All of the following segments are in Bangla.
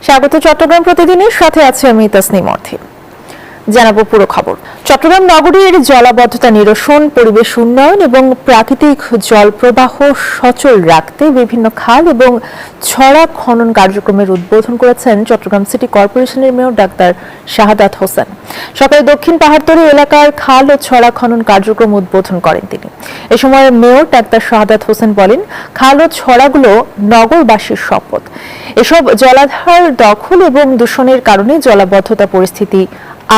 স্বাগত চট্টগ্রাম প্রতিদিনের সাথে আছে আমি তাসনিম অর্থী। জানাবো পুরো খবর। চট্টগ্রাম নগরীর জলাবদ্ধতা নিরসন, পরিবেশ উন্নয়ন এবং প্রাকৃতিক জল প্রবাহ সচল রাখতে বিভিন্ন খাল এবং ছড়া খনন কার্যক্রমের উদ্বোধন করেছেন চট্টগ্রাম সিটি কর্পোরেশনের মেয়র ডাক্তার শাহাদাত হোসেন। সকালে দক্ষিণ পাহাড়তলী এলাকার খাল ও ছড়া খনন কার্যক্রম উদ্বোধন করেন তিনি। এ সময় মেয়র ডাক্তার শাহাদাত হোসেন বলেন, খাল ও ছড়াগুলো নগরবাসীর সম্পদ। এসব জলাধার দখল এবং দূষণের কারণে জলাবদ্ধতা পরিস্থিতি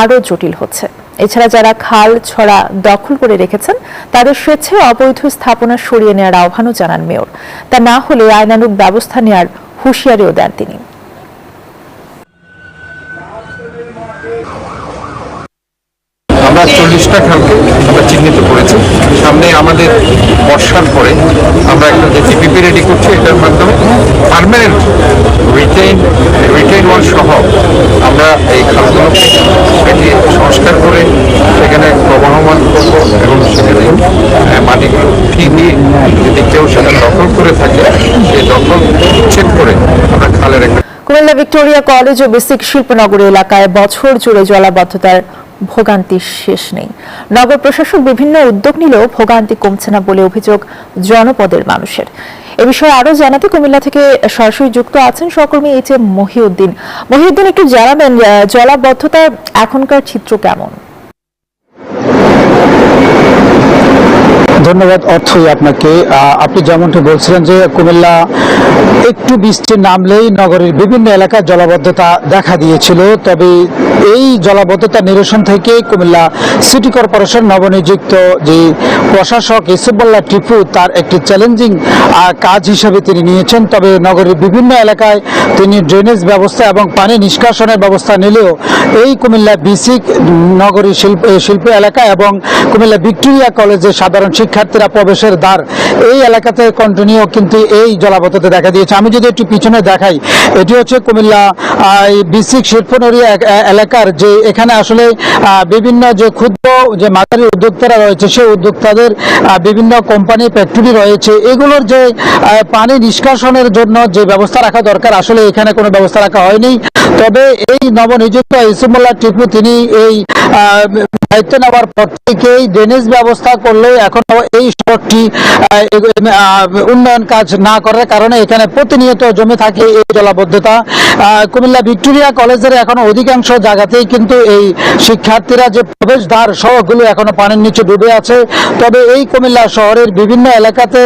আরো জটিল হচ্ছে। এছাড়া যারা খাল ছড়া দখল করে রেখেছেন তাদের স্বেচ্ছায় অবৈধ স্থাপনা সরিয়ে নেওয়ার আহ্বানও জানান মেয়র। তা না হলে আইনানুগ ব্যবস্থা নেওয়ার হুঁশিয়ারিও দেন তিনি। আমরা 40টা খালকে আমরা চিহ্নিত করেছি। সামনে আমাদের বর্ষার পরে আমরা একটা যে টিপিপি রেডি করছি, এটার মাধ্যমে পার্মানেন্ট রিটেইন ওয়াল সহ আমরা এই খালগুলোকে সংস্কার করে সেখানে প্রবহমান করব এবং সেখানে মাটিগুলো উঠিয়ে দিয়ে যদি কেউ সেটা দখল করে থাকে সেই দখল উচ্ছেদ করে আমরা খালের একটা। কুমিল্লা ভিক্টোরিয়া কলেজ ও বেসিক শিল্পনগরী এলাকায় বছর জুড়ে জলাবদ্ধতার ভোগান্তির শেষ নেই। নগর প্রশাসক বিভিন্ন উদ্যোগ নিলেও ভোগান্তি কমছে না বলে অভিযোগ জনপদের মানুষের। এ বিষয়ে আরো জানাতে কুমিল্লা থেকে সরাসরি যুক্ত আছেন সহকর্মী এইচ এম মহিউদ্দিন। মহিউদ্দিন, একটু জানাবেন জলাবদ্ধতার এখনকার চিত্র কেমন? ধন্যবাদ অর্থই আপনাকে। আপনি যেমনটি বলছিলেন যে কুমিল্লা একটু বৃষ্টি নামলেই নগরীর বিভিন্ন এলাকায় জলাবদ্ধতা দেখা দিয়েছিল, তবে এই জলাবদ্ধতা নিরসন থেকে কুমিল্লা সিটি কর্পোরেশন নবনিযুক্ত যে প্রশাসক ইসুফুল্লাহ টিপু তার একটি চ্যালেঞ্জিং কাজ হিসেবে তিনি নিয়েছেন। তবে নগরীর বিভিন্ন এলাকায় তিনি ড্রেনেজ ব্যবস্থা এবং পানি নিষ্কাশনের ব্যবস্থা নিলেও এই কুমিল্লা বিসিক নগরী শিল্প এলাকা এবং কুমিল্লা ভিক্টোরিয়া কলেজের সাধারণ শিক্ষার্থীরা প্রবেশের দ্বার এই এলাকাতে কন্টিনিউ কিন্তু এই জলাবদ্ধতা দেখা দিয়েছে। আমি যদি একটু পিছনে দেখাই, এটি হচ্ছে কুমিল্লা বিসিক শিল্পনগরী এলাকার যে এখানে আসলে বিভিন্ন যে ক্ষুদ্র যে মাঝারি উদ্যোক্তারা রয়েছে সেই উদ্যোক্তাদের বিভিন্ন কোম্পানি ফ্যাক্টরি রয়েছে, এগুলোর যে পানি নিষ্কাশনের জন্য যে ব্যবস্থা রাখা দরকার আসলে এখানে কোনো ব্যবস্থা রাখা হয়নি। তবে এই নবনিযুক্ত ইসুফুল্লাহ টিপু তিনি এই দায়িত্ব নেওয়ার পর থেকেই ড্রেনেজ ব্যবস্থা করলেও এখনো এই সড়কটি উন্নয়ন কাজ না করার কারণে এখানে প্রতিনিয়ত জমে থাকে এই জলাবদ্ধতা। কুমিল্লা ভিক্টোরিয়া কলেজের এখনো অধিকাংশ জায়গাতেই কিন্তু এই শিক্ষার্থীরা যে প্রবেশদ্বার সড়কগুলো এখনো পানির নিচে ডুবে আছে। তবে এই কুমিল্লা শহরের বিভিন্ন এলাকাতে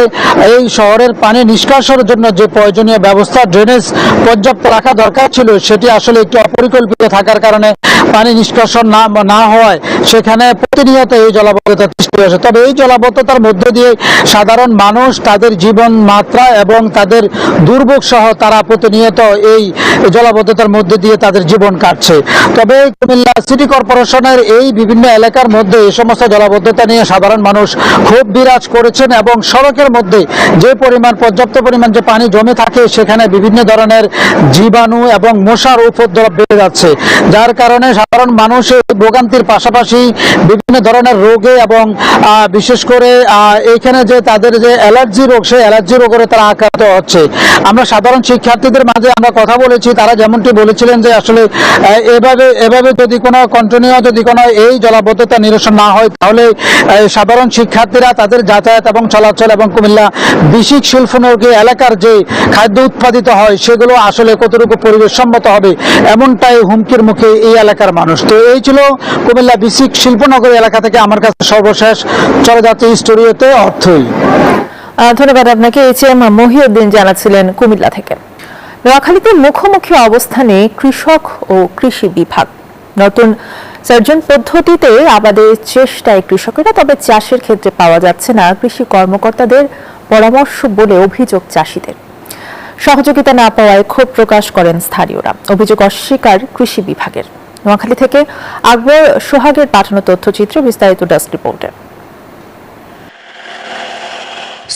এই শহরের পানি নিষ্কাশনের জন্য যে প্রয়োজনীয় ব্যবস্থা ড্রেনেজ পর্যাপ্ত রাখা দরকার ছিল সেটি আসলে একটু অপরিকল্পিত থাকার কারণে পানি নিষ্কাশন না হওয়ায় সেখানে প্রতিনিয়ত এই জলাবদ্ধতা সৃষ্টি হয়েছে। তবে এই জলাবদ্ধতার মধ্য দিয়ে সাধারণ মানুষ তাদের জীবন মাত্রা এবং তাদের দুর্ভোগ সহ তারা প্রতিনিয়ত এই জলাবদ্ধতার মধ্যে দিয়ে তাদের জীবন কাটছে। তবে কুমিল্লা সিটি কর্পোরেশনের এই বিভিন্ন এলাকার মধ্যে এই সমস্ত জলাবদ্ধতা নিয়ে সাধারণ মানুষ ক্ষোভ বিরাজ করেছেন এবং সড়কের মধ্যে যে পর্যাপ্ত পরিমাণ যে পানি জমে থাকে সেখানে বিভিন্ন ধরনের জীবাণু এবং মশার উপদ্রব বেড়ে যাচ্ছে, যার কারণে সাধারণ মানুষের ভোগান্তির পাশাপাশি বিভিন্ন ধরনের রোগে এবং বিশেষ করে এখানে যে তাদের যে অ্যালার্জি রোগ সেই অ্যালার্জি রোগে তারা আক্রান্ত হচ্ছে। আমরা সাধারণ শিক্ষার্থীদের মাঝে আমরা কথা বলেছি, তারা যেমনটি বলেছিলেন যে আসলে এভাবে যদি কোনো কন্টিনিউ যদি কোনো এই জলাবদ্ধতা নিরসন না হয় তাহলে সাধারণ শিক্ষার্থীরা তাদের যাতায়াত এবং চলাচল এবং কুমিল্লা বিসিক শিল্পনগরী এলাকার যে খাদ্য উৎপাদিত হয় সেগুলো আসলে কতটুকু পরিবেশসম্মত হবে এমনটাই হুমকির মুখে এই এলাকার মানুষ। তো এই ছিল কুমিল্লা বিসিক শিল্পনগরী এলাকা থেকে আমার কাছে সর্বশেষ। চলে যাচ্ছে স্টুডিওতে অর্থই। ধন্যবাদ আপনাকে। এইচ এম মহিউদ্দিন জানাচ্ছিলেন কুমিল্লা থেকে। নোয়াখালীতে মুখোমুখি অবস্থানে কৃষক ও কৃষি বিভাগ। নতুন সার্জন পদ্ধতিতে আবাদের চেষ্টায় কৃষকেরা, তবে চাষের ক্ষেত্রে পাওয়া যাচ্ছে না কৃষি কর্মকর্তাদের পরামর্শ বলে অভিযোগ চাষিদের। সহযোগিতা না পাওয়ায় ক্ষোভ প্রকাশ করেন স্থানীয়রা। অভিযোগ অস্বীকার কৃষি বিভাগের। নোয়াখালী থেকে আকবর সোহাগের পাঠানো তথ্যচিত্র, বিস্তারিত ডেস্ক রিপোর্টে।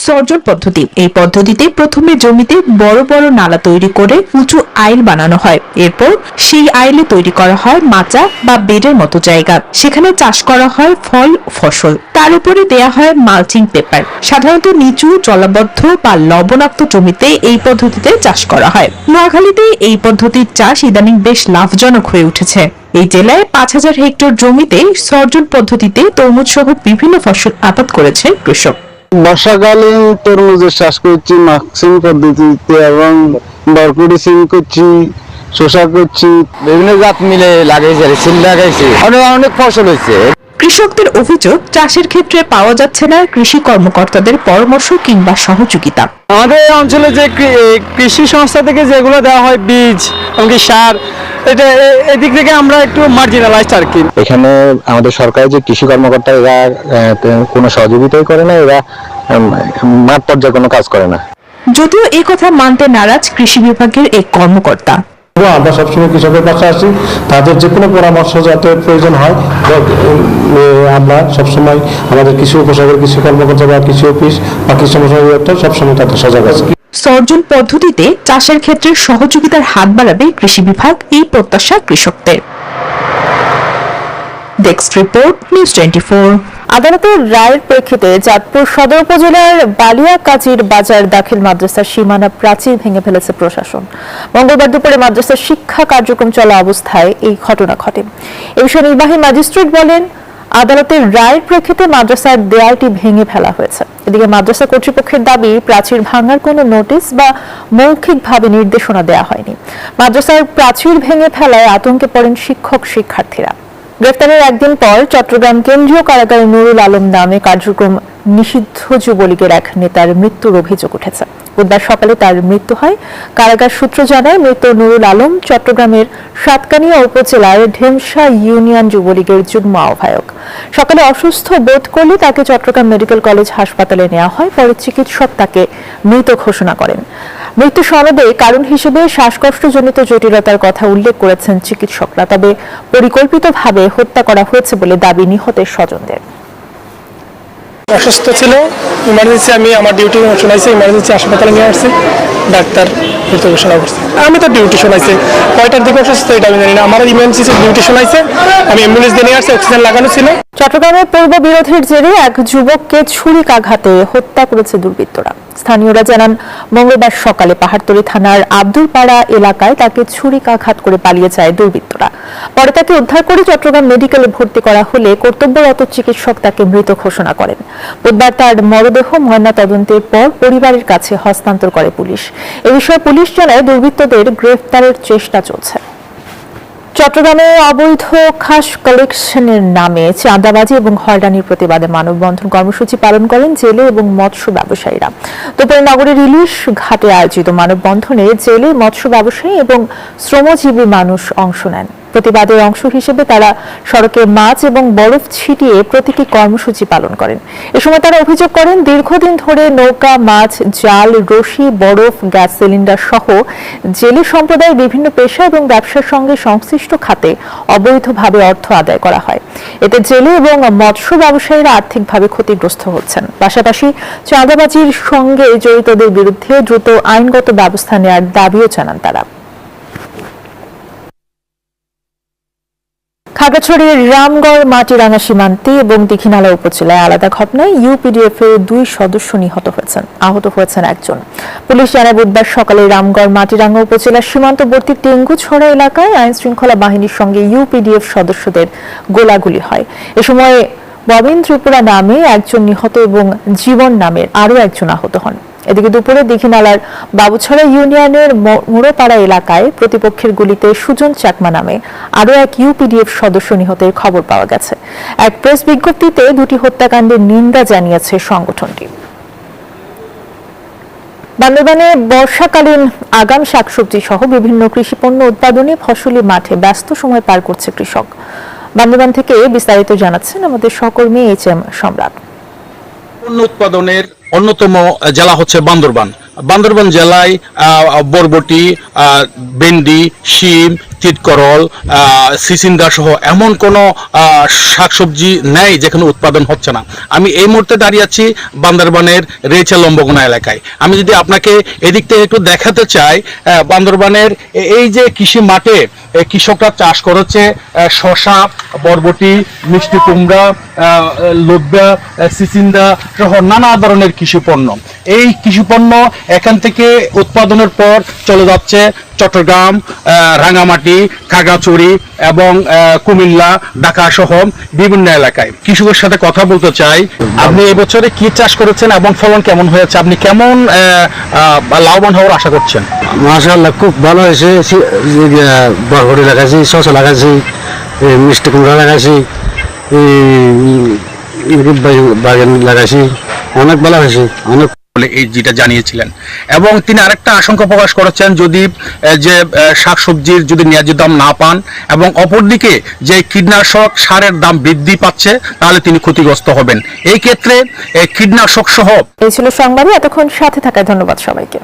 সর্জন পদ্ধতি। এই পদ্ধতিতে প্রথমে জমিতে বড় বড় নালা তৈরি করে উঁচু আইল বানানো হয়। এরপর সেই আইলে তৈরি করা হয় মাচা বা বেডের মতো জায়গা। সেখানে চাষ করা হয় ফল ফসল। তার উপরে দেয়া হয় মালচিং পেপার। সাধারণত নিচু জলাবদ্ধ বা লবণাক্ত জমিতে এই পদ্ধতিতে চাষ করা হয়। নোয়াখালীতে এই পদ্ধতির চাষ ইদানিং বেশ লাভজনক হয়ে উঠেছে। এই জেলায় 5,000 হেক্টর জমিতে সর্জন পদ্ধতিতে তরমুজ সহ বিভিন্ন ফসল আবাদ করেছে কৃষক। বর্ষাকালীন তরমুজের চাষ করছি মাক্সিং পদ্ধতিতে এবং বরকুড়ি সিম করছি, শসা করছি, বিভিন্ন জাত মিলে লাগাইছি, সিল লাগাইছি, অনেক ফসল হয়েছে। কৃষকদের অভিযোগ, চাষের ক্ষেত্রে পাওয়া যাচ্ছে না কৃষি কর্মকর্তাদের পরামর্শ কিংবা সহযোগিতা। আমাদের অঞ্চলে যে কৃষি সংস্থা থেকে যেগুলো দেওয়া হয় বীজ এমনকি সার, এটা এদিক থেকে আমরা একটু মার্জিনালাইজড আর কি। এখানে আমাদের সরকারের যে কৃষি কর্মকর্তা এরা কোনো সহযোগিতাই করে না, এরা মাঠ পর্যায়ে কোনো কাজ করে না। যদিও এই কথা মানতে নারাজ কৃষি বিভাগের এক কর্মকর্তা। আমরা সবসময় কৃষকের পাশে আছি, তাদের যে কোনো পরামর্শ যাতে প্রয়োজন হয় আমরা সবসময় আমাদের কৃষি উপসাগর কৃষি কর্মকর্তা বা কৃষি অফিস বা কৃষি অধিদপ্তর সবসময় তাদের সজাগ আছে। সর্জন পদ্ধতিতে চাষের ক্ষেত্রে সহযোগিতার হাত বাড়াবে কৃষি বিভাগ, এই প্রত্যাশা কৃষকদের। Desk report, news 24। আদালতের রায়ের প্রেক্ষিতে চাঁদপুর সদর উপজেলার বালিয়াকাজির বাজার দাখিল মাদ্রাসার সীমানা প্রাচীর ভেঙে ফেলেছে প্রশাসন। মঙ্গলবার দুপুরে মাদ্রাসার শিক্ষা কার্যক্রম চলা অবস্থায় এই ঘটনা ঘটে। এ বিষয়ে নির্বাহী ম্যাজিস্ট্রেট বলেন, আদালতের রায়ের প্রেক্ষিতে মাদ্রাসার দেয়ালটি ভেঙে ফেলা হয়েছে। এদিকে মাদ্রাসা কর্তৃপক্ষের দাবি, প্রাচীর ভাঙার কোনো নোটিশ বা মৌখিকভাবে নির্দেশনা দেওয়া হয়নি। মাদ্রাসার প্রাচীর ভেঙে ফেলায় আতঙ্কে পড়েন শিক্ষক শিক্ষার্থীরা। গ্রেফতারের একদিন পর চট্টগ্রাম কেন্দ্রীয় কারাগারে নুরুল আলম নামে কার্যক্রম নিষিদ্ধ যুবলীগের এক নেতার মৃত্যুর অভিযোগ উঠেছে। বুধবার সকালে তার মৃত্যু হয়। কারাগার সূত্র জানায়, মৃত নুরুল আলম চট্টগ্রামের সাতকানিয়া উপজেলার ঢেমশা ইউনিয়ন যুবলীগের যুগ্ম আহ্বায়ক। সকালে অসুস্থ বোধ করলে তাকে চট্টগ্রাম মেডিকেল কলেজ হাসপাতালে নেওয়া হয়। পরে চিকিৎসক তাকে মৃত ঘোষণা করেন। মৃত্যু সনদে কারণ হিসেবে শ্বাসকষ্টজনিত জটিলতার কথা উল্লেখ করেছেন চিকিৎসকরা। তবে পরিকল্পিতভাবে হত্যা করা হয়েছে বলে দাবি নিহতের স্বজনদের। অসুস্থ ছিল, ইমার্জেন্সি আমি আমার ডিউটি শোনাইছি, ইমার্জেন্সি হাসপাতালে নিয়ে আসছি, ডাক্তার মৃত ঘোষণা করছে। আমি তো ডিউটি শোনাইছি, কয়টার দিকে অসুস্থ এটা আমি জানি না। আমার ইমার্জেন্সি ডিউটি শোনাইছে, আমি অ্যাম্বুলেন্স দিয়ে নিয়ে আসছি, অক্সিজেন লাগানো ছিল। চট্টগ্রামের পূর্ব বিরোধের জেরে এক যুবককে ছুরিকাঘাতে হত্যা করেছে দুর্বৃত্তরা। স্থানীয়রা জানান, মঙ্গলবার সকালে পাহাড়তলী থানার আব্দুলপাড়া এলাকায় তাকে ছুরিকাঘাত করে পালিয়ে যায় দুর্বৃত্তরা। পরে তাকে উদ্ধার করে চট্টগ্রাম মেডিকেলে ভর্তি করা হলে কর্তব্যরত চিকিৎসক তাকে মৃত ঘোষণা করেন। বুধবার তার মরদেহ ময়নাতদন্তের পর পরিবারের কাছে হস্তান্তর করে পুলিশ। এ বিষয়ে পুলিশ জানায়, দুর্বৃত্তদের গ্রেফতারের চেষ্টা চলছে। চট্টগ্রামে অবৈধ খাস কালেকশনের নামে চাঁদাবাজি এবং হয়রানির প্রতিবাদে মানববন্ধন কর্মসূচি পালন করেন জেলে এবং মৎস্য ব্যবসায়ীরা। দুপুরে নগরের ইলিশ ঘাটে আয়োজিত মানববন্ধনে জেলে, মৎস্য ব্যবসায়ী এবং শ্রমজীবী মানুষ অংশ নেন। প্রতিবাদের অংশ হিসেবে তারা সড়কে মাছ এবং বরফ ছিটিয়ে প্রতীকী কর্মসূচি পালন করেন। এ সময় তারা অভিযোগ করেন, দীর্ঘদিন ধরে নৌকা, মাছ, জাল, রশি, বরফ, গ্যাস সিলিন্ডার সহ জেলে সম্প্রদায়ের বিভিন্ন পেশা এবং ব্যবসার সঙ্গে সংশ্লিষ্ট খাতে অবৈধভাবে অর্থ আদায় করা হয়। এতে জেলে এবং মৎস্য ব্যবসায়ীরা আর্থিকভাবে ক্ষতিগ্রস্ত হচ্ছেন। পাশাপাশি চাঁদাবাজির সঙ্গে জড়িতদের বিরুদ্ধে দ্রুত আইনগত ব্যবস্থা নেওয়ার দাবিও জানান তারা। খাগড়াছড়ির রামগড় মাটিরাঙ্গা সীমান্তে এবং দীঘিনালা উপজেলায় আলাদা ঘটনায় ইউপিডিএফ এর 2 সদস্য নিহত হয়েছেন, আহত হয়েছেন একজন। পুলিশ জানায়, বুধবার সকালে রামগড় মাটিরাঙ্গা উপজেলার সীমান্তবর্তী টেঙ্গুছড়া এলাকায় আইন শৃঙ্খলা বাহিনীর সঙ্গে ইউপিডিএফ সদস্যদের গোলাগুলি হয়। এ সময় ববিন ত্রিপুরা নামে একজন নিহত এবং জীবন নামের আরও একজন আহত হন। এদিকে দুপুরে দীঘিনালার বাবুছড়া ইউনিয়নের মুড়োপাড়া এলাকায় প্রতিপক্ষের গুলিতে সুজন চাকমা নামে আরও এক ইউপিডিএফ সদস্য নিহতের খবর পাওয়া গেছে। এক প্রেস বিজ্ঞপ্তিতে 2টি হত্যাকাণ্ডের নিন্দা জানিয়েছে সংগঠনটি। বান্দরবানে বর্ষাকালীন আগাম শাকসবজি সহ বিভিন্ন কৃষিপণ্য উৎপাদনে ফসলি মাঠে ব্যস্ত সময় পার করছে কৃষক। বান্দরবান থেকে বিস্তারিত জানাচ্ছেন আমাদের সহকর্মী HM সম্রাট। পণ্য উৎপাদনের অন্যতম জেলা হচ্ছে বান্দরবান। বান্দরবান জেলায় বরবটি, ভেন্ডি, শিম, তিতকরল, সিসিন্দা সহ এমন কোনো শাকসবজি নেই যেখানে উৎপাদন হচ্ছে না। আমি এই মুহূর্তে দাঁড়িয়ে আছি বান্দরবানের রেচা লম্বগোনা এলাকায়। আমি যদি আপনাকে এদিক থেকে একটু দেখাতে চাই, বান্দরবানের এই যে কৃষি মাঠে কৃষকরা চাষ করেছে শসা, বরবটি, মিষ্টি কুমড়া, লোব্বা, সিসিন্দা সহ নানা ধরনের কৃষি পণ্য। এই কৃষি পণ্য এখান থেকে উৎপাদনের পর চলে যাচ্ছে চট্টগ্রাম, রাঙামাটি, খাগড়াছড়ি এবং কুমিল্লা, ঢাকা সহ বিভিন্ন এলাকায়। কৃষকের সাথে কথা বলতে চাই। আপনি এবছরে কি চাষ করেছেন এবং ফলন কেমন হয়েছে? আপনি কেমন লাভবান হওয়ার আশা করছেন? মাশাআল্লাহ, খুব ভালো হয়েছে। বরবটি লাগাইছি, শসা লাগাইছি, মিষ্টি কুমড়া লাগাইছি, বাগান লাগাইছি, অনেক ভালো হয়েছে, অনেক। এই যেটা জানিয়েছিলেন এবং তিনি আরেকটা আশঙ্কা প্রকাশ করেছেন, যদি যে শাকসবজির যদি ন্যায্য দাম না পান এবং অপরদিকে যে কীটনাশক সারের দাম বৃদ্ধি পাচ্ছে তাহলে তিনি ক্ষতিগ্রস্ত হবেন। এই ক্ষেত্রে কীটনাশক সহ। এই ছিল সংবাদে এতক্ষণ সাথে থাকার ধন্যবাদ সবাইকে।